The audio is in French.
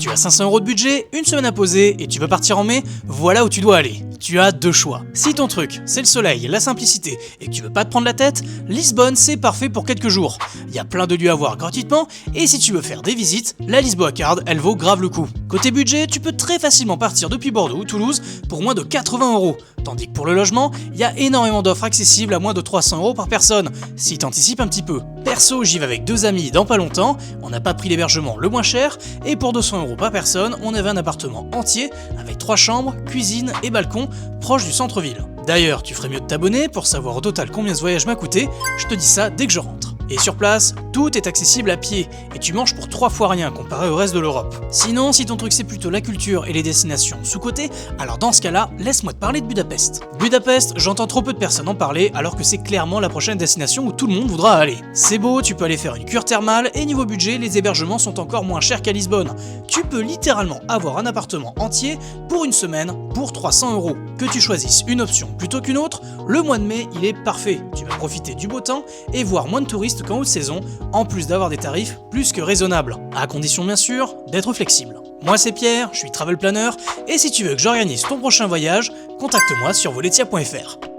Tu as 500 € de budget, une semaine à poser et tu veux partir en mai, voilà où tu dois aller. Tu as deux choix. Si ton truc, c'est le soleil, la simplicité et que tu veux pas te prendre la tête, Lisbonne c'est parfait pour quelques jours. Il y a plein de lieux à voir gratuitement et si tu veux faire des visites, la Lisboa Card, elle vaut grave le coup. Côté budget, tu peux très facilement partir depuis Bordeaux ou Toulouse pour moins de 80 €. Tandis que pour le logement, il y a énormément d'offres accessibles à moins de 300 € par personne, si t'anticipes un petit peu. Perso, j'y vais avec deux amis dans pas longtemps, on n'a pas pris l'hébergement le moins cher, et pour 200 € par personne, on avait un appartement entier, avec 3 chambres, cuisine et balcon, proche du centre-ville. D'ailleurs, tu ferais mieux de t'abonner pour savoir au total combien ce voyage m'a coûté, je te dis ça dès que je rentre. Et sur place, tout est accessible à pied, et tu manges pour 3 fois rien comparé au reste de l'Europe. Sinon, si ton truc c'est plutôt la culture et les destinations sous-cotées, alors dans ce cas-là, laisse-moi te parler de Budapest. Budapest, j'entends trop peu de personnes en parler, alors que c'est clairement la prochaine destination où tout le monde voudra aller. C'est beau, tu peux aller faire une cure thermale, et niveau budget, les hébergements sont encore moins chers qu'à Lisbonne. Tu peux littéralement avoir un appartement entier pour une semaine pour 300 €. Que tu choisisses une option plutôt qu'une autre, le mois de mai, il est parfait. Tu vas profiter du beau temps et voir moins de touristes qu'en haute saison, en plus d'avoir des tarifs plus que raisonnables, à condition bien sûr d'être flexible. Moi c'est Pierre, je suis travel planner, et si tu veux que j'organise ton prochain voyage, contacte-moi sur voletia.fr.